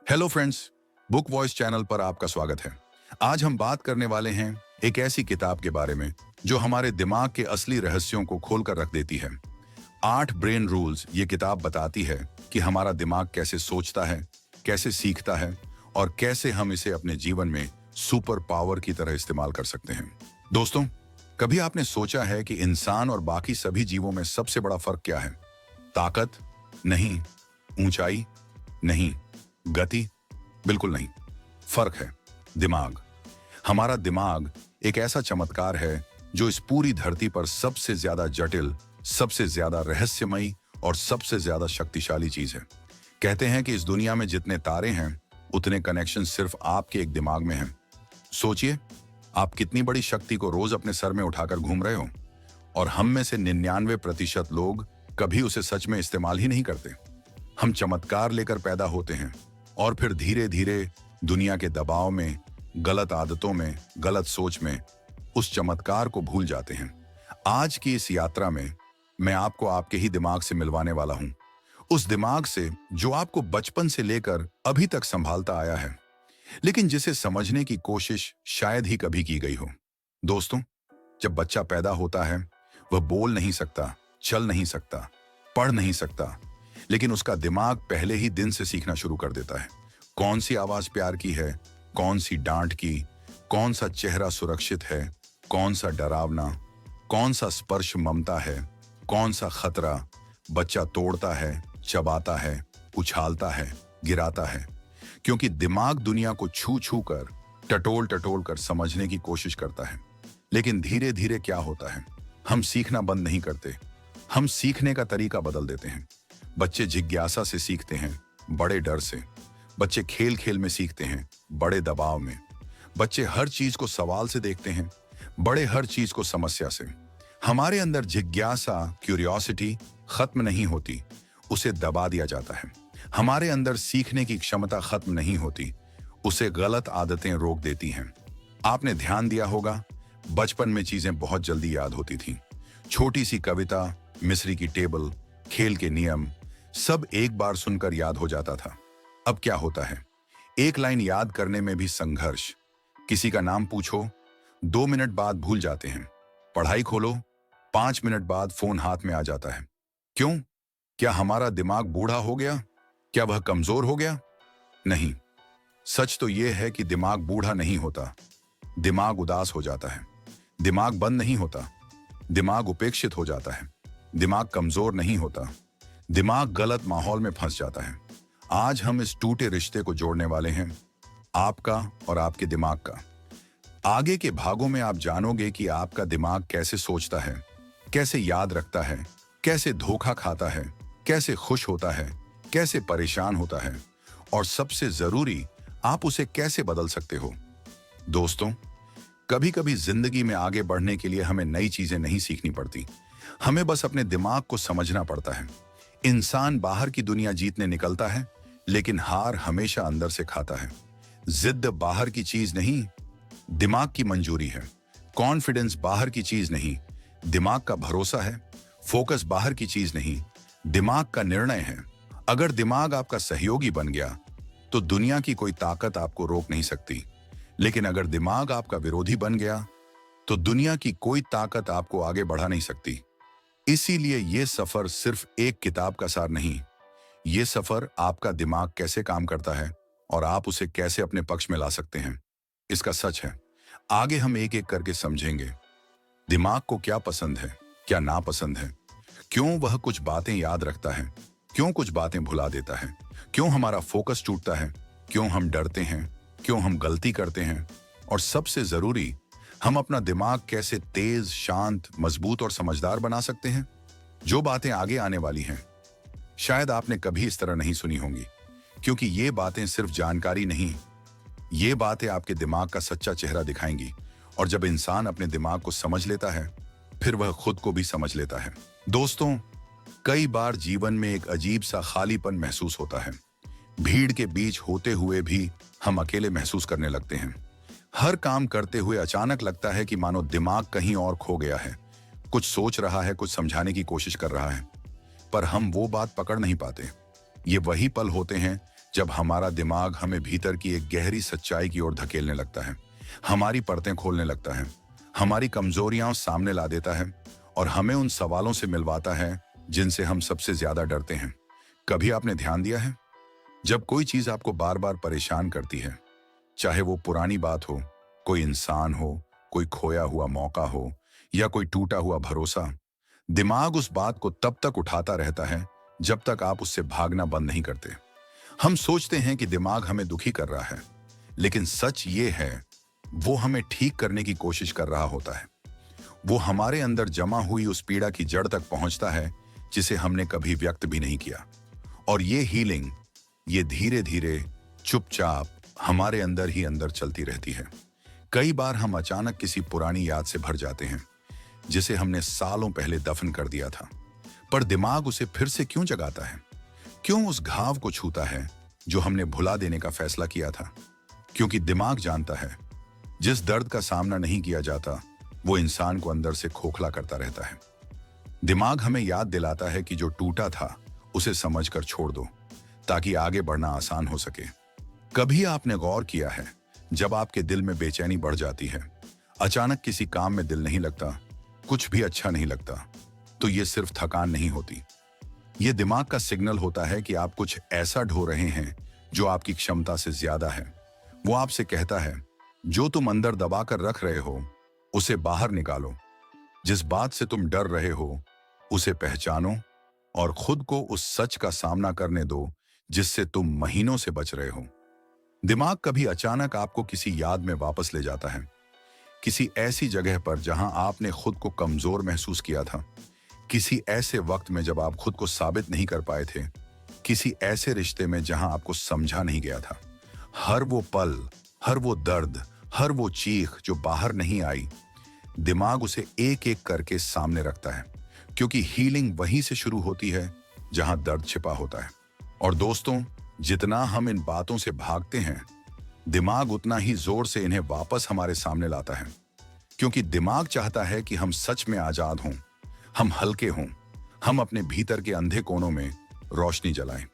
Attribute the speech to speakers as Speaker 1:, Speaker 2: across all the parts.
Speaker 1: Hello friends, book voice channel पर आपका स्वागत है। आज हम बात करने वाले हैं एक ऐसी किताब के बारे में जो हमारे दिमाग के असली रहस्यों को खोलकर रख देती है। 8 ब्रेन रूल्स ये किताब बताती है कि हमारा दिमाग कैसे सोचता है, कैसे सीखता है और कैसे हम इसे अपने जीवन में सुपर पावर की तरह इस्तेमाल कर सकते हैं। दोस्तों, कभी आपने सोचा है कि इंसान और बाकी सभी जीवों में सबसे बड़ा फर्क क्या है? ताकत? नहीं। ऊंचाई? नहीं। गति? बिल्कुल नहीं। फर्क है दिमाग। हमारा दिमाग एक ऐसा चमत्कार है जो इस पूरी धरती पर सबसे ज्यादा जटिल, सबसे ज्यादा रहस्यमयी और सबसे ज्यादा शक्तिशाली चीज है। कहते हैं कि इस दुनिया में जितने तारे हैं उतने कनेक्शन सिर्फ आपके एक दिमाग में हैं। सोचिए, आप कितनी बड़ी शक्ति को रोज अपने सर में उठाकर घूम रहे हो और हम में से 99% लोग कभी उसे सच में इस्तेमाल ही नहीं करते। हम चमत्कार लेकर पैदा होते हैं और फिर धीरे धीरे दुनिया के दबाव में, गलत आदतों में, गलत सोच में उस चमत्कार को भूल जाते हैं। आज की इस यात्रा में मैं आपको आपके ही दिमाग से मिलवाने वाला हूं, उस दिमाग से जो आपको बचपन से लेकर अभी तक संभालता आया है, लेकिन जिसे समझने की कोशिश शायद ही कभी की गई हो। दोस्तों, जब बच्चा पैदा होता है वह बोल नहीं सकता, चल नहीं सकता, पढ़ नहीं सकता, लेकिन उसका दिमाग पहले ही दिन से सीखना शुरू कर देता है। कौन सी आवाज प्यार की है, कौन सी डांट की, कौन सा चेहरा सुरक्षित है, कौन सा डरावना, कौन सा स्पर्श ममता है, कौन सा खतरा। बच्चा तोड़ता है, चबाता है, उछालता है, गिराता है, क्योंकि दिमाग दुनिया को छू छू कर, टटोल टटोल कर समझने की कोशिश करता है। लेकिन धीरे धीरे क्या होता है, हम सीखना बंद नहीं करते, हम सीखने का तरीका बदल देते हैं। बच्चे जिज्ञासा से सीखते हैं, बड़े डर से। बच्चे खेल खेल में सीखते हैं, बड़े दबाव में। बच्चे हर चीज को सवाल से देखते हैं, बड़े हर चीज को समस्या से। हमारे अंदर जिज्ञासा, क्यूरियोसिटी खत्म नहीं होती, उसे दबा दिया जाता है। हमारे अंदर सीखने की क्षमता खत्म नहीं होती, उसे गलत आदतें रोक देती हैं। आपने ध्यान दिया होगा, बचपन में चीजें बहुत जल्दी याद होती थीं। छोटी सी कविता, मिस्री की टेबल, खेल के नियम, सब एक बार सुनकर याद हो जाता था। अब क्या होता है, एक लाइन याद करने में भी संघर्ष। किसी का नाम पूछो, 2 मिनट बाद भूल जाते हैं। पढ़ाई खोलो, 5 मिनट बाद फोन हाथ में आ जाता है। क्यों? क्या हमारा दिमाग बूढ़ा हो गया? क्या वह कमजोर हो गया? नहीं। सच तो यह है कि दिमाग बूढ़ा नहीं होता, दिमाग उदास हो जाता है। दिमाग बंद नहीं होता, दिमाग उपेक्षित हो जाता है। दिमाग कमजोर नहीं होता, दिमाग गलत माहौल में फंस जाता है। आज हम इस टूटे रिश्ते को जोड़ने वाले हैं, आपका और आपके दिमाग का। आगे के भागों में आप जानोगे कि आपका दिमाग कैसे सोचता है, कैसे याद रखता है, कैसे धोखा खाता है, कैसे खुश होता है, कैसे परेशान होता है और सबसे जरूरी, आप उसे कैसे बदल सकते हो। दोस्तों, कभी कभी जिंदगी में आगे बढ़ने के लिए हमें नई चीजें नहीं सीखनी पड़ती, हमें बस अपने दिमाग को समझना पड़ता है। इंसान बाहर की दुनिया जीतने निकलता है, लेकिन हार हमेशा अंदर से खाता है। जिद्द बाहर की चीज नहीं, दिमाग की मंजूरी है। कॉन्फिडेंस बाहर की चीज नहीं, दिमाग का भरोसा है। फोकस बाहर की चीज नहीं, दिमाग का निर्णय है। अगर दिमाग आपका सहयोगी बन गया तो दुनिया की कोई ताकत आपको रोक नहीं सकती, लेकिन अगर दिमाग आपका विरोधी बन गया तो दुनिया की कोई ताकत आपको आगे बढ़ा नहीं सकती। इसीलिए यह सफर सिर्फ एक किताब का सार नहीं, ये सफर आपका दिमाग कैसे काम करता है और आप उसे कैसे अपने पक्ष में ला सकते हैं, इसका सच है। आगे हम एक एक करके समझेंगे। दिमाग को क्या पसंद है, क्या नापसंद है, क्यों वह कुछ बातें याद रखता है, क्यों कुछ बातें भुला देता है, क्यों हमारा फोकस टूटता है, क्यों हम डरते हैं, क्यों हम गलती करते हैं, और सबसे जरूरी, हम अपना दिमाग कैसे तेज, शांत, मजबूत और समझदार बना सकते हैं। जो बातें आगे आने वाली हैं शायद आपने कभी इस तरह नहीं सुनी होंगी, क्योंकि ये बातें सिर्फ जानकारी नहीं, ये बातें आपके दिमाग का सच्चा चेहरा दिखाएंगी। और जब इंसान अपने दिमाग को समझ लेता है, फिर वह खुद को भी समझ लेता है। दोस्तों, कई बार जीवन में एक अजीब सा खालीपन महसूस होता है। भीड़ के बीच होते हुए भी हम अकेले महसूस करने लगते हैं। हर काम करते हुए अचानक लगता है कि मानो दिमाग कहीं और खो गया है, कुछ सोच रहा है, कुछ समझाने की कोशिश कर रहा है, पर हम वो बात पकड़ नहीं पाते। ये वही पल होते हैं जब हमारा दिमाग हमें भीतर की एक गहरी सच्चाई की ओर धकेलने लगता है, हमारी परतें खोलने लगता है, हमारी कमजोरियां सामने ला देता है और हमें उन सवालों से मिलवाता है जिनसे हम सबसे ज्यादा डरते हैं। कभी आपने ध्यान दिया है, जब कोई चीज आपको बार बार परेशान करती है, चाहे वो पुरानी बात हो, कोई इंसान हो, कोई खोया हुआ मौका हो या कोई टूटा हुआ भरोसा, दिमाग उस बात को तब तक उठाता रहता है जब तक आप उससे भागना बंद नहीं करते। हम सोचते हैं कि दिमाग हमें दुखी कर रहा है, लेकिन सच ये है वो हमें ठीक करने की कोशिश कर रहा होता है। वो हमारे अंदर जमा हुई उस पीड़ा की जड़ तक पहुंचता है जिसे हमने कभी व्यक्त भी नहीं किया। और ये हीलिंग, ये धीरे धीरे चुपचाप हमारे अंदर ही अंदर चलती रहती है। कई बार हम अचानक किसी पुरानी याद से भर जाते हैं जिसे हमने सालों पहले दफन कर दिया था, पर दिमाग उसे फिर से क्यों जगाता है? क्यों उस घाव को छूता है जो हमने भुला देने का फैसला किया था? क्योंकि दिमाग जानता है जिस दर्द का सामना नहीं किया जाता वो इंसान को अंदर से खोखला करता रहता है। दिमाग हमें याद दिलाता है कि जो टूटा था उसे समझकर छोड़ दो ताकि आगे बढ़ना आसान हो सके। कभी आपने गौर किया है, जब आपके दिल में बेचैनी बढ़ जाती है, अचानक किसी काम में दिल नहीं लगता, कुछ भी अच्छा नहीं लगता, तो ये सिर्फ थकान नहीं होती, ये दिमाग का सिग्नल होता है कि आप कुछ ऐसा ढो रहे हैं जो आपकी क्षमता से ज्यादा है। वो आपसे कहता है, जो तुम अंदर दबा कर रख रहे हो उसे बाहर निकालो, जिस बात से तुम डर रहे हो उसे पहचानो और खुद को उस सच का सामना करने दो जिससे तुम महीनों से बच रहे हो। दिमाग कभी अचानक आपको किसी याद में वापस ले जाता है, किसी ऐसी जगह पर जहां आपने खुद को कमजोर महसूस किया था, किसी ऐसे वक्त में जब आप खुद को साबित नहीं कर पाए थे, किसी ऐसे रिश्ते में जहां आपको समझा नहीं गया था। हर वो पल, हर वो दर्द, हर वो चीख जो बाहर नहीं आई, दिमाग उसे एक एक करके सामने रखता है, क्योंकि हीलिंग वहीं से शुरू होती है जहां दर्द छिपा होता है। और दोस्तों, जितना हम इन बातों से भागते हैं, दिमाग उतना ही जोर से इन्हें वापस हमारे सामने लाता है, क्योंकि दिमाग चाहता है कि हम सच में आजाद हों, हम हल्के हों, हम अपने भीतर के अंधे कोनों में रोशनी जलाएं।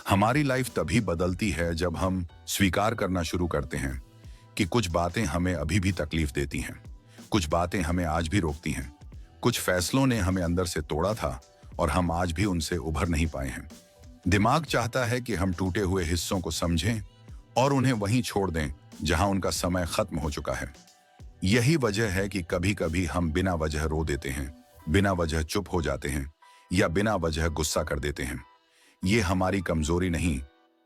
Speaker 1: हमारी लाइफ तभी बदलती है जब हम स्वीकार करना शुरू करते हैं कि कुछ बातें हमें अभी भी तकलीफ देती हैं, कुछ बातें हमें आज भी रोकती हैं, कुछ फैसलों ने हमें अंदर से तोड़ा था और हम आज भी उनसे उभर नहीं पाए हैं। दिमाग चाहता है कि हम टूटे हुए हिस्सों को समझें और उन्हें वहीं छोड़ दें जहां उनका समय खत्म हो चुका है। यही वजह है कि कभी कभी हम बिना वजह रो देते हैं, बिना वजह चुप हो जाते हैं या बिना वजह गुस्सा कर देते हैं। ये हमारी कमजोरी नहीं,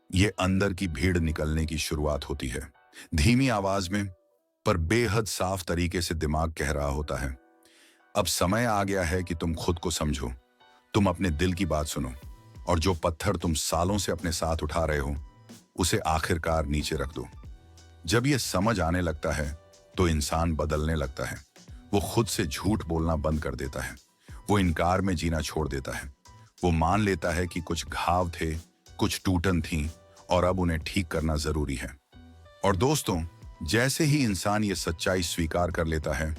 Speaker 1: ये अंदर की भीड़ निकलने की शुरुआत होती है। धीमी आवाज में पर बेहद साफ तरीके से दिमाग कह रहा होता है, अब समय आ गया है कि तुम खुद को समझो, तुम अपने दिल की बात सुनो और जो पत्थर तुम सालों से अपने साथ उठा रहे हो उसे आखिरकार नीचे रख दो। जब ये समझ आने लगता है तो इंसान बदलने लगता है। वो खुद से झूठ बोलना बंद कर देता है, वो इनकार में जीना छोड़ देता है, वो मान लेता है कि कुछ घाव थे, कुछ टूटन थी और अब उन्हें ठीक करना जरूरी है। और दोस्तों, जैसे ही इंसान ये सच्चाई स्वीकार कर लेता है,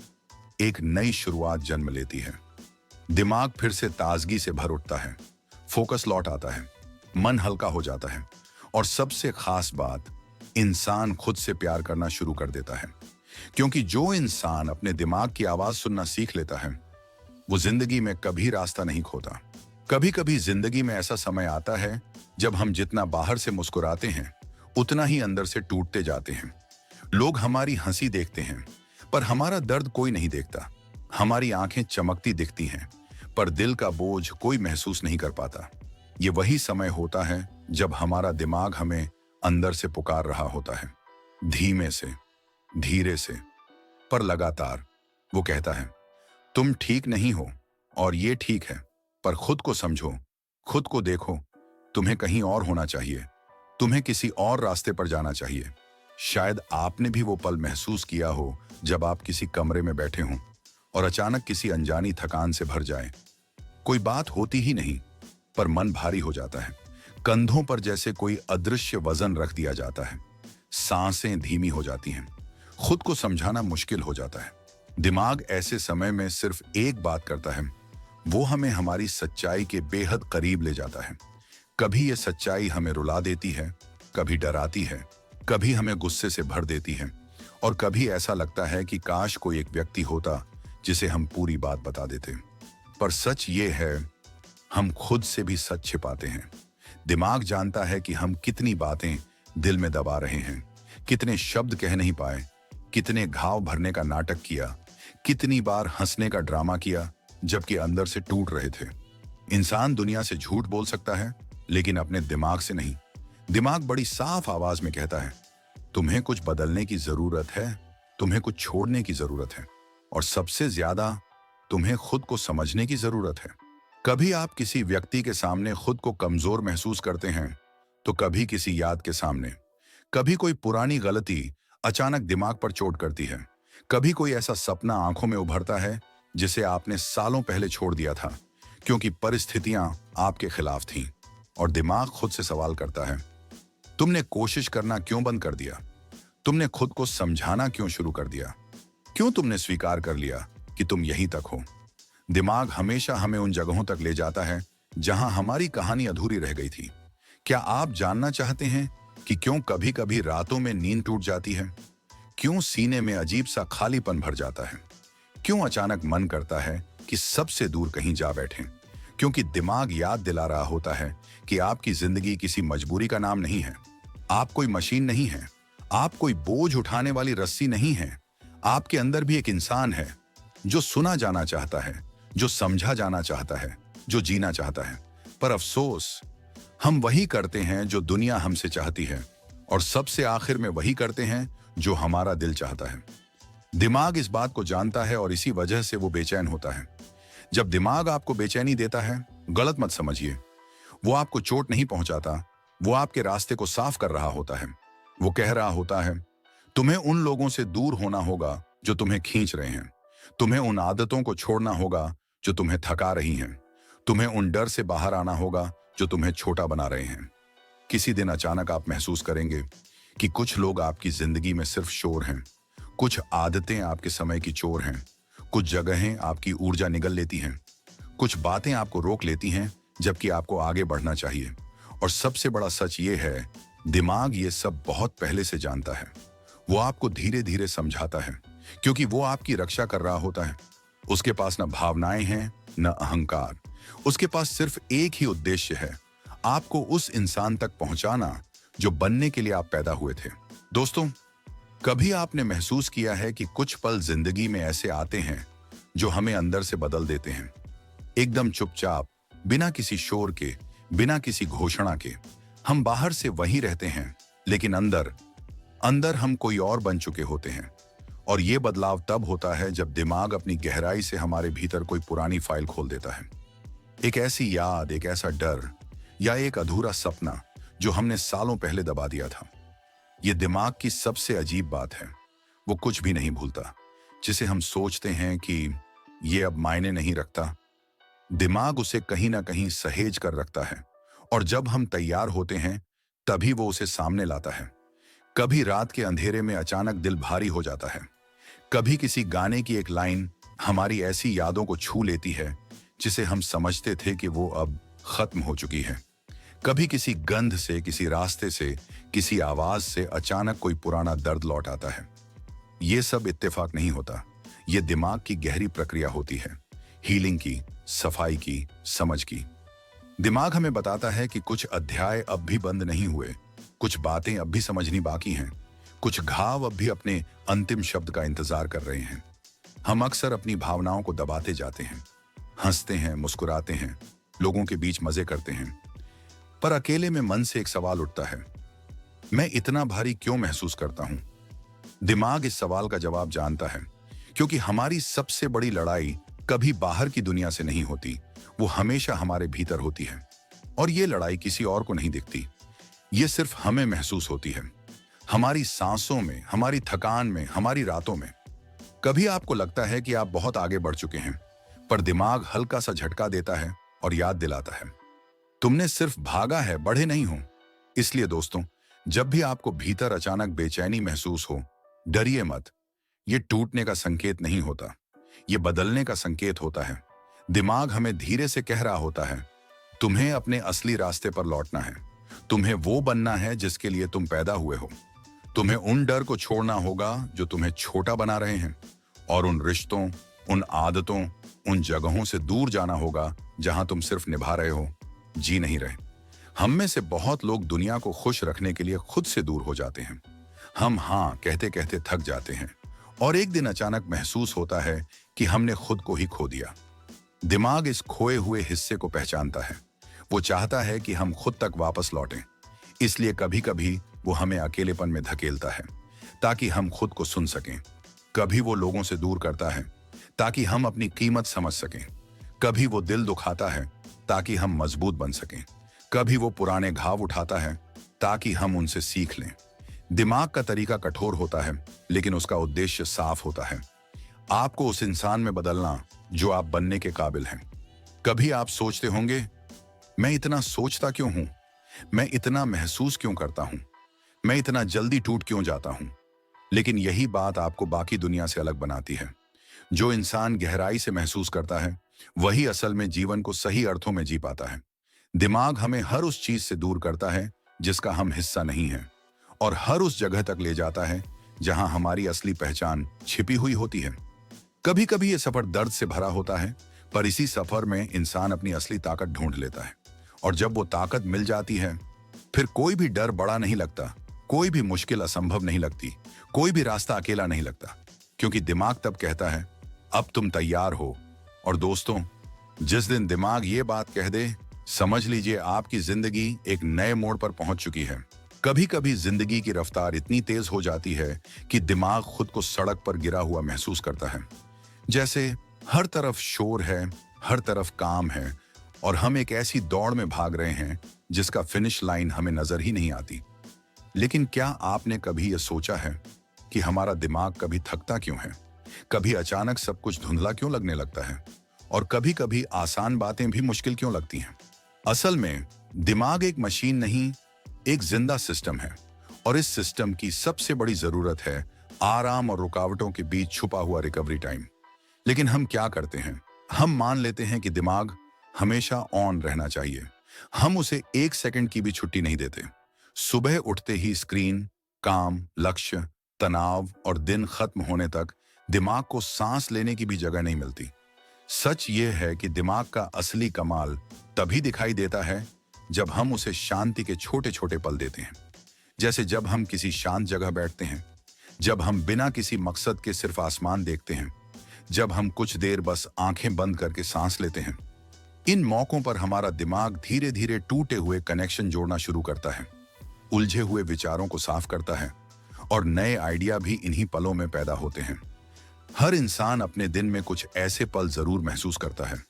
Speaker 1: एक नई शुरुआत जन्म लेती है। दिमाग फिर से ताजगी से भर उठता है, फोकस लौट आता है, मन हल्का हो जाता है और सबसे खास बात, इंसान खुद से प्यार करना शुरू कर देता है। क्योंकि जो इंसान अपने दिमाग की आवाज सुनना सीख लेता है, वो जिंदगी में कभी रास्ता नहीं खोता। कभी कभी जिंदगी में ऐसा समय आता है जब हम जितना बाहर से मुस्कुराते हैं उतना ही अंदर से टूटते जाते हैं। लोग हमारी हंसी देखते हैं पर हमारा दर्द कोई नहीं देखता। हमारी आंखें चमकती दिखती हैं पर दिल का बोझ कोई महसूस नहीं कर पाता। ये वही समय होता है जब हमारा दिमाग हमें अंदर से पुकार रहा होता है, धीमे से, धीरे से, पर लगातार। वो कहता है, तुम ठीक नहीं हो और ये ठीक है, पर खुद को समझो, खुद को देखो, तुम्हें कहीं और होना चाहिए, तुम्हें किसी और रास्ते पर जाना चाहिए। शायद आपने भी वो पल महसूस किया हो जब आप किसी कमरे में बैठे हों और अचानक किसी अनजानी थकान से भर जाए। कोई बात होती ही नहीं पर मन भारी हो जाता है, कंधों पर जैसे कोई अदृश्य वजन रख दिया जाता है, सांसें धीमी हो जाती हैं, खुद को समझाना मुश्किल हो जाता है। दिमाग ऐसे समय में सिर्फ एक बात करता है, वो हमें हमारी सच्चाई के बेहद करीब ले जाता है। कभी ये सच्चाई हमें रुला देती है कभी डराती है, कभी हमें गुस्से से भर देती है और कभी ऐसा लगता है कि काश कोई एक व्यक्ति होता जिसे हम पूरी बात बता देते। पर सच ये है, हम खुद से भी सच छिपाते हैं। दिमाग जानता है कि हम कितनी बातें दिल में दबा रहे हैं, कितने शब्द कह नहीं पाए, कितने घाव भरने का नाटक किया, कितनी बार हंसने का ड्रामा किया जबकि अंदर से टूट रहे थे। इंसान दुनिया से झूठ बोल सकता है, लेकिन अपने दिमाग से नहीं। दिमाग बड़ी साफ आवाज में कहता है, तुम्हें कुछ बदलने की जरूरत है, तुम्हें कुछ छोड़ने की जरूरत है, और सबसे ज्यादा तुम्हें खुद को समझने की जरूरत है। कभी आप किसी व्यक्ति के सामने खुद को कमजोर महसूस करते हैं, तो कभी किसी याद के सामने। कभी कोई पुरानी गलती अचानक दिमाग पर चोट करती है, कभी कोई ऐसा सपना आंखों में उभरता है जिसे आपने सालों पहले छोड़ दिया था क्योंकि परिस्थितियां आपके खिलाफ थीं। और दिमाग खुद से सवाल करता है, तुमने कोशिश करना क्यों बंद कर दिया? तुमने खुद को समझाना क्यों शुरू कर दिया? क्यों तुमने स्वीकार कर लिया कि तुम यहीं तक हो? दिमाग हमेशा हमें उन जगहों तक ले जाता है जहां हमारी कहानी अधूरी रह गई थी। क्या आप जानना चाहते हैं कि क्यों कभी कभी रातों में नींद टूट जाती है? क्यों सीने में अजीब सा खालीपन भर जाता है? क्यों अचानक मन करता है कि सबसे दूर कहीं जा बैठें? क्योंकि दिमाग याद दिला रहा होता है कि आपकी जिंदगी किसी मजबूरी का नाम नहीं है। आप कोई मशीन नहीं है, आप कोई बोझ उठाने वाली रस्सी नहीं है। आपके अंदर भी एक इंसान है जो सुना जाना चाहता है, जो समझा जाना चाहता है, जो जीना चाहता है। पर अफसोस, हम वही करते हैं जो दुनिया हमसे चाहती है, और सबसे आखिर में वही करते हैं जो हमारा दिल चाहता है। दिमाग इस बात को जानता है और इसी वजह से वो बेचैन होता है। जब दिमाग आपको बेचैनी देता है, गलत मत समझिए। वो आपको चोट नहीं पहुंचाता, वो आपके रास्ते को साफ कर रहा होता है। वो कह रहा होता है, तुम्हें उन लोगों से दूर होना होगा जो तुम्हें खींच रहे हैं। तुम्हें उन आदतों को छोड़ना होगा जो तुम्हें थका रही हैं। तुम्हें उन डर से बाहर आना होगा जो तुम्हें छोटा बना रहे हैं। किसी दिन अचानक आप महसूस करेंगे कि कुछ लोग आपकी जिंदगी में सिर्फ शोर हैं, कुछ आदतें आपके समय की चोर हैं, कुछ जगहें आपकी ऊर्जा निगल लेती हैं, कुछ बातें आपको रोक लेती हैं जबकि आपको आगे बढ़ना चाहिए। और सबसे बड़ा सच ये है, दिमाग ये सब बहुत पहले से जानता है। वो आपको धीरे धीरे समझाता है क्योंकि वो आपकी रक्षा कर रहा होता है। उसके पास न भावनाएं हैं, न अहंकार। उसके पास सिर्फ एक ही उद्देश्य है, आपको उस इंसान तक पहुंचाना जो बनने के लिए आप पैदा हुए थे। दोस्तों, कभी आपने महसूस किया है कि कुछ पल जिंदगी में ऐसे आते हैं जो हमें अंदर से बदल देते हैं? एकदम चुपचाप, बिना किसी शोर के, बिना किसी घोषणा के। हम बाहर से वही रहते हैं, लेकिन अंदर अंदर हम कोई और बन चुके होते हैं। और ये बदलाव तब होता है जब दिमाग अपनी गहराई से हमारे भीतर कोई पुरानी फाइल खोल देता है। एक ऐसी याद, एक ऐसा डर या एक अधूरा सपना जो हमने सालों पहले दबा दिया था। ये दिमाग की सबसे अजीब बात है, वो कुछ भी नहीं भूलता। जिसे हम सोचते हैं कि ये अब मायने नहीं रखता, दिमाग उसे कहीं ना कहीं सहेज कर रखता है, और जब हम तैयार होते हैं तभी वो उसे सामने लाता है। कभी रात के अंधेरे में अचानक दिल भारी हो जाता है, कभी किसी गाने की एक लाइन हमारी ऐसी यादों को छू लेती है जिसे हम समझते थे कि वो अब खत्म हो चुकी है। कभी किसी गंध से, किसी रास्ते से, किसी आवाज से अचानक कोई पुराना दर्द लौट आता है। ये सब इत्तेफाक नहीं होता, ये दिमाग की गहरी प्रक्रिया होती है, हीलिंग की, सफाई की, समझ की। दिमाग हमें बताता है कि कुछ अध्याय अब भी बंद नहीं हुए, कुछ बातें अब भी समझनी बाकी हैं, कुछ घाव अब भी अपने अंतिम शब्द का इंतजार कर रहे हैं। हम अक्सर अपनी भावनाओं को दबाते जाते हैं, हंसते हैं, मुस्कुराते हैं, लोगों के बीच मजे करते हैं, पर अकेले में मन से एक सवाल उठता है, मैं इतना भारी क्यों महसूस करता हूं? दिमाग इस सवाल का जवाब जानता है, क्योंकि हमारी सबसे बड़ी लड़ाई कभी बाहर की दुनिया से नहीं होती, वो हमेशा हमारे भीतर होती है। और ये लड़ाई किसी और को नहीं दिखती, ये सिर्फ हमें महसूस होती है, हमारी सांसों में, हमारी थकान में, हमारी रातों में। कभी आपको लगता है कि आप बहुत आगे बढ़ चुके हैं, पर दिमाग हल्का सा झटका देता है और याद दिलाता है, तुमने सिर्फ भागा है, बढ़े नहीं हो। इसलिए दोस्तों, जब भी आपको भीतर अचानक बेचैनी महसूस हो, डरिए मत। ये टूटने का संकेत नहीं होता, ये बदलने का संकेत होता है। दिमाग हमें धीरे से कह रहा होता है, तुम्हें अपने असली रास्ते पर लौटना है, तुम्हें वो बनना है जिसके लिए तुम पैदा हुए हो। तुम्हें उन डर को छोड़ना होगा जो तुम्हें छोटा बना रहे हैं, और उन रिश्तों, उन आदतों, उन जगहों से दूर जाना होगा जहां तुम सिर्फ निभा रहे हो, जी नहीं रहे। हम में से बहुत लोग दुनिया को खुश रखने के लिए खुद से दूर हो जाते हैं। हम हाँ कहते कहते थक जाते हैं और एक दिन अचानक महसूस होता है कि हमने खुद को ही खो दिया। दिमाग इस खोए हुए हिस्से को पहचानता है। वो चाहता है कि हम खुद तक वापस लौटें। इसलिए कभी कभी वो हमें अकेलेपन में धकेलता है ताकि हम खुद को सुन सकें। कभी वो लोगों से दूर करता है ताकि हम अपनी कीमत समझ सकें। कभी वो दिल दुखाता है ताकि हम मजबूत बन सकें। कभी वो पुराने घाव उठाता है ताकि हम उनसे सीख लें। दिमाग का तरीका कठोर होता है, लेकिन उसका उद्देश्य साफ होता है। आपको उस इंसान में बदलना जो आप बनने के काबिल हैं। कभी आप सोचते होंगे, मैं इतना सोचता क्यों हूं? मैं इतना महसूस क्यों करता हूं? मैं इतना जल्दी टूट क्यों जाता हूं? लेकिन यही बात आपको बाकी दुनिया से अलग बनाती है। जो इंसान गहराई से महसूस करता है, वही असल में जीवन को सही अर्थों में जी पाता है। दिमाग हमें हर उस चीज से दूर करता है जिसका हम हिस्सा नहीं हैं, और हर उस जगह तक ले जाता है जहां हमारी असली पहचान छिपी हुई होती है। कभी कभी ये सफर दर्द से भरा होता है, पर इसी सफर में इंसान अपनी असली ताकत ढूंढ लेता है। और जब वो ताकत मिल जाती है, फिर कोई भी डर बड़ा नहीं लगता, कोई भी मुश्किल असंभव नहीं लगती, कोई भी रास्ता अकेला नहीं लगता, क्योंकि दिमाग तब कहता है, अब तुम तैयार हो। और दोस्तों, जिस दिन दिमाग ये बात कह दे, समझ लीजिए आपकी जिंदगी एक नए मोड़ पर पहुंच चुकी है। कभी कभी जिंदगी की रफ्तार इतनी तेज हो जाती है कि दिमाग खुद को सड़क पर गिरा हुआ महसूस करता है। जैसे हर तरफ शोर है, हर तरफ काम है, और हम एक ऐसी दौड़ में भाग रहे हैं जिसका फिनिश लाइन हमें नजर ही नहीं आती। लेकिन क्या आपने कभी यह सोचा है कि हमारा दिमाग कभी थकता क्यों है? कभी अचानक सब कुछ धुंधला क्यों लगने लगता है? और कभी कभी आसान बातें भी मुश्किल क्यों लगती हैं? असल में दिमाग एक मशीन नहीं, एक जिंदा सिस्टम है, और इस सिस्टम की सबसे बड़ी जरूरत है आराम और रुकावटों के बीच छुपा हुआ रिकवरी टाइम। लेकिन हम क्या करते हैं? हम मान लेते हैं कि दिमाग हमेशा ऑन रहना चाहिए। हम उसे एक सेकंड की भी छुट्टी नहीं देते। सुबह उठते ही स्क्रीन, काम, लक्ष्य, तनाव और दिन खत्म होने तक दिमाग को सांस लेने की भी जगह नहीं मिलती। सच ये है कि दिमाग का असली कमाल तभी दिखाई देता है जब हम उसे शांति के छोटे छोटे पल देते हैं। जैसे जब हम किसी शांत जगह बैठते हैं, जब हम बिना किसी मकसद के सिर्फ आसमान देखते हैं, जब हम कुछ देर बस आंखें बंद करके सांस लेते हैं। इन मौकों पर हमारा दिमाग धीरे धीरे टूटे हुए कनेक्शन जोड़ना शुरू करता है, उलझे हुए विचारों को साफ करता है, और नए आइडिया भी इन्हीं पलों में पैदा होते हैं। हर इंसान अपने दिन में कुछ ऐसे पल जरूर महसूस करता है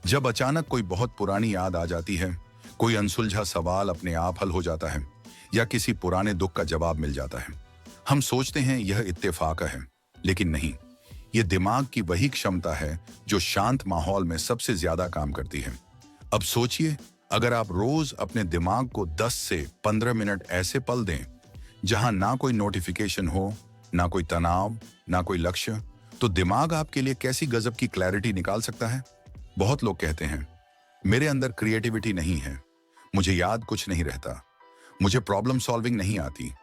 Speaker 1: जब अचानक कोई बहुत पुरानी याद आ जाती है, कोई अनसुलझा सवाल अपने आप हल हो जाता है, या किसी पुराने दुख का जवाब मिल जाता है। हम सोचते हैं यह इत्तेफाक है, लेकिन नहीं, यह दिमाग की वही क्षमता है जो शांत माहौल में सबसे ज्यादा काम करती है। अब सोचिए, अगर आप रोज अपने दिमाग को 10 से 15 मिनट ऐसे पल दें जहां ना कोई नोटिफिकेशन हो, ना कोई तनाव, ना कोई लक्ष्य, तो दिमाग आपके लिए कैसी गजब की क्लैरिटी निकाल सकता है। बहुत लोग कहते हैं, मेरे अंदर क्रिएटिविटी नहीं है, मुझे याद कुछ नहीं रहता, मुझे प्रॉब्लम सॉल्विंग नहीं आती।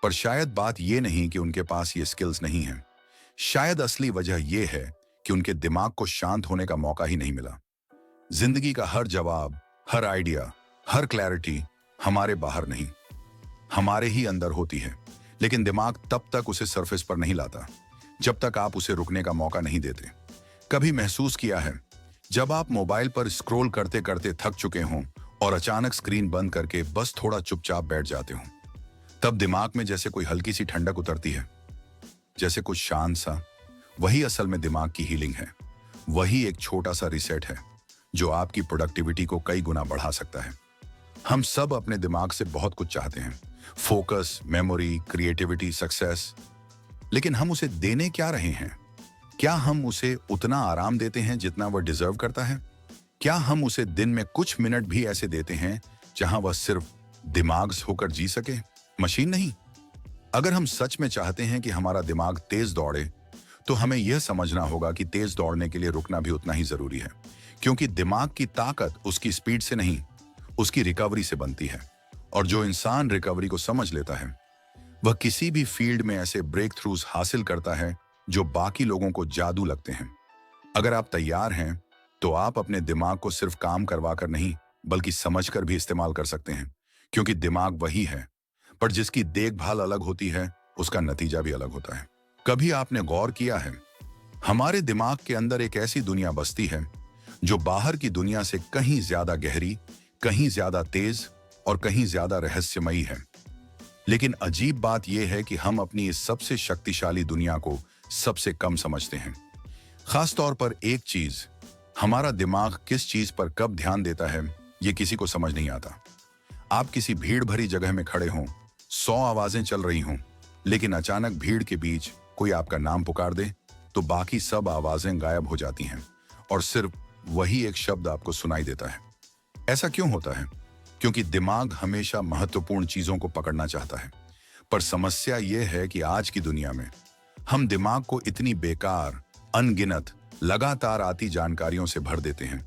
Speaker 1: पर शायद बात यह नहीं कि उनके पास ये स्किल्स नहीं है। शायद असली वजह यह है कि उनके दिमाग को शांत होने का मौका ही नहीं मिला। जिंदगी का हर जवाब, हर आइडिया, हर क्लैरिटी हमारे बाहर नहीं, हमारे ही अंदर होती है। लेकिन दिमाग तब तक उसे सरफेस पर नहीं लाता जब तक आप उसे रुकने का मौका नहीं देते। कभी महसूस किया है, जब आप मोबाइल पर स्क्रॉल करते करते थक चुके हों और अचानक स्क्रीन बंद करके बस थोड़ा चुपचाप बैठ जाते हो, तब दिमाग में जैसे कोई हल्की सी ठंडक उतरती है, जैसे कुछ शांत सा। वही असल में दिमाग की हीलिंग है। वही एक छोटा सा रिसेट है जो आपकी प्रोडक्टिविटी को कई गुना बढ़ा सकता है। हम सब अपने दिमाग से बहुत कुछ चाहते हैं, फोकस, मेमोरी, क्रिएटिविटी, सक्सेस। लेकिन हम उसे देने क्या रहे हैं? क्या हम उसे उतना आराम देते हैं जितना वह डिजर्व करता है? क्या हम उसे दिन में कुछ मिनट भी ऐसे देते हैं जहां वह सिर्फ दिमाग से होकर जी सके, मशीन नहीं? अगर हम सच में चाहते हैं कि हमारा दिमाग तेज दौड़े, तो हमें यह समझना होगा कि तेज दौड़ने के लिए रुकना भी उतना ही जरूरी है, क्योंकि दिमाग की ताकत उसकी स्पीड से नहीं, उसकी रिकवरी से बनती है। और जो इंसान रिकवरी को समझ लेता है वह किसी भी फील्ड में ऐसे ब्रेक थ्रूज हासिल करता है जो बाकी लोगों को जादू लगते हैं। अगर आप तैयार हैं तो आप अपने दिमाग को सिर्फ काम करवा कर नहीं बल्कि समझकर भी इस्तेमाल कर सकते हैं, क्योंकि दिमाग वही है पर जिसकी देखभाल अलग होती है उसका नतीजा भी अलग होता है। कभी आपने गौर किया है, हमारे दिमाग के अंदर एक ऐसी दुनिया बसती है जो बाहर की दुनिया से कहीं ज्यादा गहरी, कहीं ज्यादा तेज और कहीं ज्यादा रहस्यमयी है। लेकिन अजीब बात यह है कि हम अपनी इस सबसे शक्तिशाली दुनिया को सबसे कम समझते हैं। खास तौर पर एक चीज, हमारा दिमाग किस चीज पर कब ध्यान देता है यह किसी को समझ नहीं आता। आप किसी भीड़ भरी जगह में खड़े हों, 100 आवाजें चल रही हों, लेकिन अचानक भीड़ के बीच कोई आपका नाम पुकार दे तो बाकी सब आवाजें गायब हो जाती हैं और सिर्फ वही एक शब्द आपको सुनाई देता है। ऐसा क्यों होता है? क्योंकि दिमाग हमेशा महत्वपूर्ण चीजों को पकड़ना चाहता है, पर समस्या यह है कि आज की दुनिया में हम दिमाग को इतनी बेकार, अनगिनत, लगातार आती जानकारियों से भर देते हैं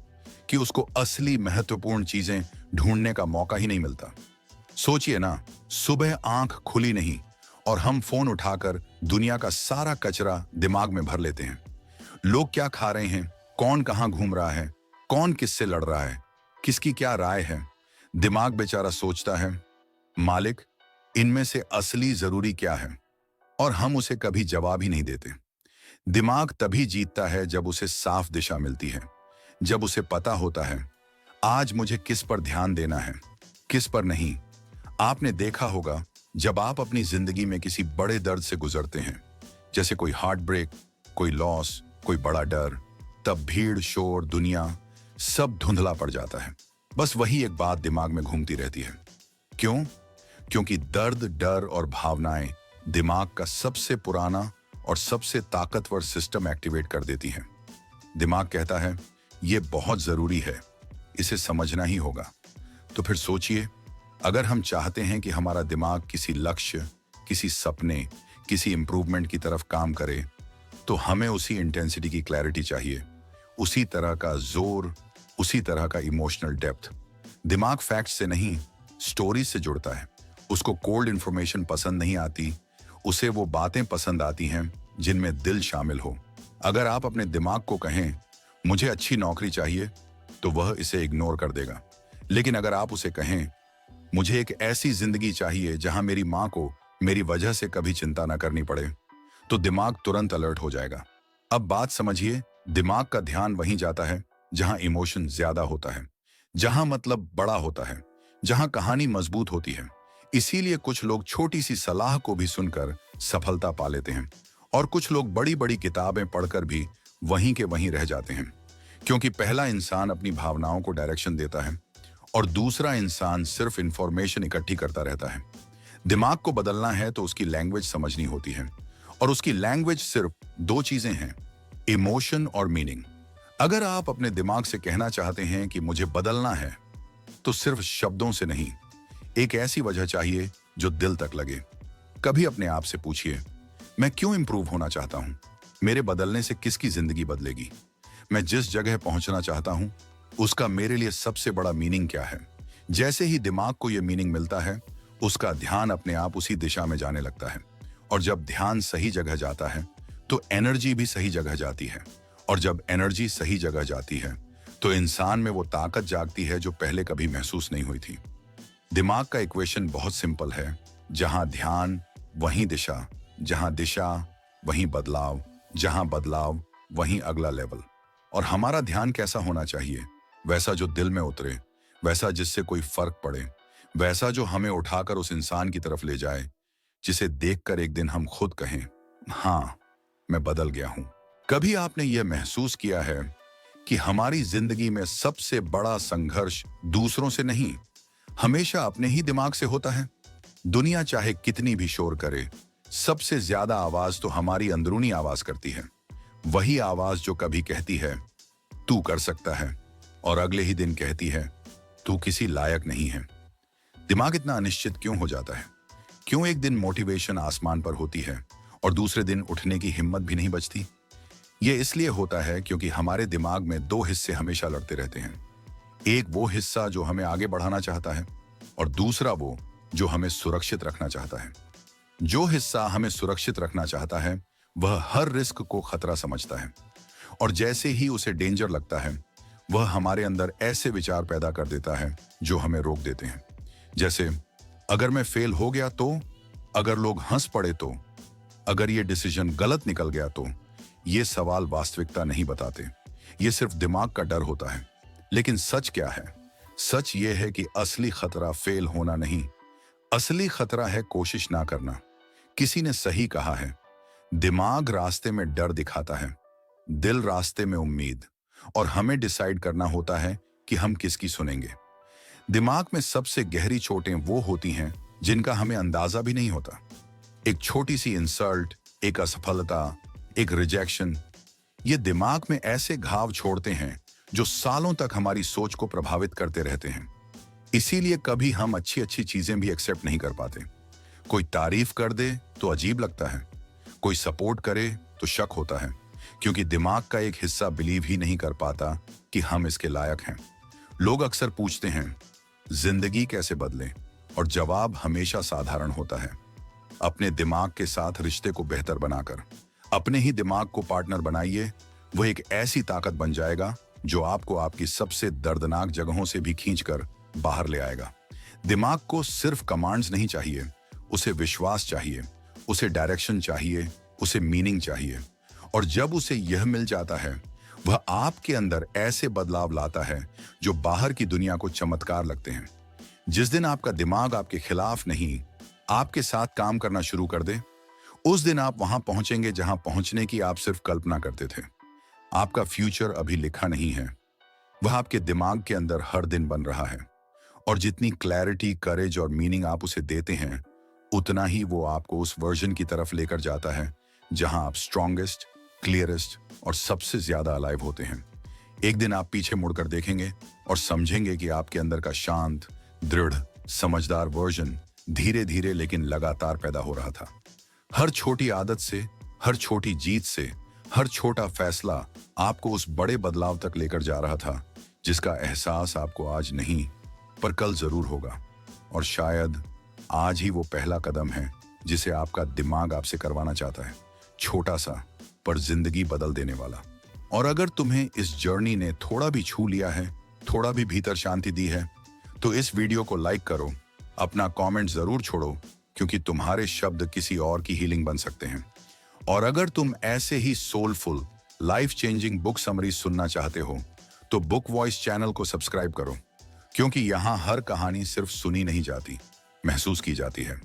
Speaker 1: कि उसको असली महत्वपूर्ण चीजें ढूंढने का मौका ही नहीं मिलता। सोचिए ना, सुबह आंख खुली नहीं और हम फोन उठाकर दुनिया का सारा कचरा दिमाग में भर लेते हैं। लोग क्या खा रहे हैं, कौन कहां घूम रहा है, कौन किससे लड़ रहा है, किसकी क्या राय है। दिमाग बेचारा सोचता है, मालिक, इनमें से असली जरूरी क्या है, और हम उसे कभी जवाब ही नहीं देते। दिमाग तभी जीतता है जब उसे साफ दिशा मिलती है, जब उसे पता होता है आज मुझे किस पर ध्यान देना है, किस पर नहीं। आपने देखा होगा, जब आप अपनी जिंदगी में किसी बड़े दर्द से गुजरते हैं, जैसे कोई हार्ट ब्रेक, कोई लॉस, कोई बड़ा डर, तब भीड़, शोर, दुनिया सब धुंधला पड़ जाता है। बस वही एक बात दिमाग में घूमती रहती है। क्यों? क्योंकि दर्द, डर और भावनाएं दिमाग का सबसे पुराना और सबसे ताकतवर सिस्टम एक्टिवेट कर देती हैं। दिमाग कहता है यह बहुत जरूरी है, इसे समझना ही होगा। तो फिर सोचिए, अगर हम चाहते हैं कि हमारा दिमाग किसी लक्ष्य, किसी सपने, किसी इंप्रूवमेंट की तरफ काम करे, तो हमें उसी इंटेंसिटी की क्लैरिटी चाहिए, उसी तरह का जोर, उसी तरह का इमोशनल डेप्थ। दिमाग फैक्ट से नहीं, स्टोरी से जुड़ता है। उसको कोल्ड इंफॉर्मेशन पसंद नहीं आती, उसे वो बातें पसंद आती हैं जिनमें दिल शामिल हो। अगर आप अपने दिमाग को कहें मुझे अच्छी नौकरी चाहिए, तो वह इसे इग्नोर कर देगा। लेकिन अगर आप उसे कहें मुझे एक ऐसी जिंदगी चाहिए जहां मेरी मां को मेरी वजह से कभी चिंता ना करनी पड़े, तो दिमाग तुरंत अलर्ट हो जाएगा। अब बात समझिए, दिमाग का ध्यान वहीं जाता है जहां इमोशन ज्यादा होता है, जहां मतलब बड़ा होता है, जहां कहानी मजबूत होती है। इसीलिए कुछ लोग छोटी सी सलाह को भी सुनकर सफलता पा लेते हैं और कुछ लोग बड़ी बड़ी किताबें पढ़कर भी वहीं के वहीं रह जाते हैं, क्योंकि पहला इंसान अपनी भावनाओं को डायरेक्शन देता है और दूसरा इंसान सिर्फ इंफॉर्मेशन इकट्ठी करता रहता है। दिमाग को बदलना है तो उसकी लैंग्वेज समझनी होती है, और उसकी लैंग्वेज सिर्फ 2 चीजें हैं, इमोशन और मीनिंग। अगर आप अपने दिमाग से कहना चाहते हैं कि मुझे बदलना है, तो सिर्फ शब्दों से नहीं, एक ऐसी वजह चाहिए जो दिल तक लगे। कभी अपने आप से पूछिए, मैं क्यों इंप्रूव होना चाहता हूं? मेरे बदलने से किसकी जिंदगी बदलेगी? मैं जिस जगह पहुंचना चाहता हूं, उसका मेरे लिए सबसे बड़ा मीनिंग क्या है? जैसे ही दिमाग को यह मीनिंग मिलता है, उसका ध्यान अपने आप उसी दिशा में जाने लगता है। और जब ध्यान सही जगह जाता है, तो एनर्जी भी सही जगह जाती है। और जब एनर्जी सही जगह जाती है, तो इंसान में वो ताकत जागती है जो पहले कभी महसूस नहीं हुई थी। दिमाग का इक्वेशन बहुत सिंपल है, जहां ध्यान वहीं दिशा, जहां दिशा वहीं बदलाव, जहां बदलाव वहीं अगला लेवल। और हमारा ध्यान कैसा होना चाहिए? वैसा जो दिल में उतरे, वैसा जिससे कोई फर्क पड़े, वैसा जो हमें उठाकर उस इंसान की तरफ ले जाए जिसे देखकर एक दिन हम खुद कहें, हाँ, मैं बदल गया हूं। कभी आपने यह महसूस किया है कि हमारी जिंदगी में सबसे बड़ा संघर्ष दूसरों से नहीं, हमेशा अपने ही दिमाग से होता है? दुनिया चाहे कितनी भी शोर करे, सबसे ज्यादा आवाज तो हमारी अंदरूनी आवाज करती है। वही आवाज जो कभी कहती है तू कर सकता है, और अगले ही दिन कहती है तू किसी लायक नहीं है। दिमाग इतना अनिश्चित क्यों हो जाता है? क्यों एक दिन मोटिवेशन आसमान पर होती है और दूसरे दिन उठने की हिम्मत भी नहीं बचती? यह इसलिए होता है क्योंकि हमारे दिमाग में 2 हिस्से हमेशा लड़ते रहते हैं। एक वो हिस्सा जो हमें आगे बढ़ाना चाहता है, और दूसरा वो जो हमें सुरक्षित रखना चाहता है। जो हिस्सा हमें सुरक्षित रखना चाहता है वह हर रिस्क को खतरा समझता है, और जैसे ही उसे डेंजर लगता है वह हमारे अंदर ऐसे विचार पैदा कर देता है जो हमें रोक देते हैं। जैसे, अगर मैं फेल हो गया तो, अगर लोग हंस पड़े तो, अगर ये डिसीजन गलत निकल गया तो। ये सवाल वास्तविकता नहीं बताते, ये सिर्फ दिमाग का डर होता है। लेकिन सच क्या है? सच ये है कि असली खतरा फेल होना नहीं, असली खतरा है कोशिश ना करना। किसी ने सही कहा है, दिमाग रास्ते में डर दिखाता है, दिल रास्ते में उम्मीद, और हमें डिसाइड करना होता है कि हम किसकी सुनेंगे। दिमाग में सबसे गहरी चोटें वो होती हैं जिनका हमें अंदाजा भी नहीं होता। एक छोटी सी इंसल्ट, एक असफलता, एक रिजेक्शन, ये दिमाग में ऐसे घाव छोड़ते हैं जो सालों तक हमारी सोच को प्रभावित करते रहते हैं। इसीलिए कभी हम अच्छी अच्छी चीजें भी एक्सेप्ट नहीं कर पाते। कोई तारीफ कर दे तो अजीब लगता है, कोई सपोर्ट करे तो शक होता है, क्योंकि दिमाग का एक हिस्सा बिलीव ही नहीं कर पाता कि हम इसके लायक हैं। लोग अक्सर पूछते हैं, जिंदगी कैसे बदले? और जवाब हमेशा साधारण होता है, अपने दिमाग के साथ रिश्ते को बेहतर बनाकर। अपने ही दिमाग को पार्टनर बनाइए, वह एक ऐसी ताकत बन जाएगा जो आपको आपकी सबसे दर्दनाक जगहों से भी खींचकर बाहर ले आएगा। दिमाग को सिर्फ कमांड्स नहीं चाहिए, उसे विश्वास चाहिए, उसे डायरेक्शन चाहिए, उसे मीनिंग चाहिए। और जब उसे यह मिल जाता है, वह आपके अंदर ऐसे बदलाव लाता है जो बाहर की दुनिया को चमत्कार लगते हैं। जिस दिन आपका दिमाग आपके खिलाफ नहीं, आपके साथ काम करना शुरू कर दे, उस दिन आप वहां पहुंचेंगे जहां पहुंचने की आप सिर्फ कल्पना करते थे। आपका फ्यूचर अभी लिखा नहीं है, वह आपके दिमाग के अंदर हर दिन बन रहा है। और जितनी क्लैरिटी, करेज और मीनिंग आप उसे देते हैं, उतना ही वो आपको उस वर्जन की तरफ लेकर जाता है जहां आप स्ट्रॉन्गेस्ट, क्लियरेस्ट और सबसे ज्यादा अलाइव होते हैं। एक दिन आप पीछे मुड़कर देखेंगे और समझेंगे कि आपके अंदर का शांत, दृढ़, समझदार वर्जन धीरे धीरे लेकिन लगातार पैदा हो रहा था। हर छोटी आदत से, हर छोटी जीत से, हर छोटा फैसला आपको उस बड़े बदलाव तक लेकर जा रहा था जिसका एहसास आपको आज नहीं पर कल जरूर होगा। और शायद आज ही वो पहला कदम है जिसे आपका दिमाग आपसे करवाना चाहता है, छोटा सा पर जिंदगी बदल देने वाला। और अगर तुम्हें इस जर्नी ने थोड़ा भी छू लिया है, थोड़ा भी भीतर शांति दी है, तो इस वीडियो को लाइक करो, अपना कमेंट जरूर छोड़ो, क्योंकि तुम्हारे शब्द किसी और की हीलिंग बन सकते हैं। और अगर तुम ऐसे ही soulful, life changing book summaries सुनना चाहते हो तो बुक वॉइस चैनल को सब्सक्राइब करो, क्योंकि यहाँ हर कहानी सिर्फ सुनी नहीं जाती, महसूस की जाती है।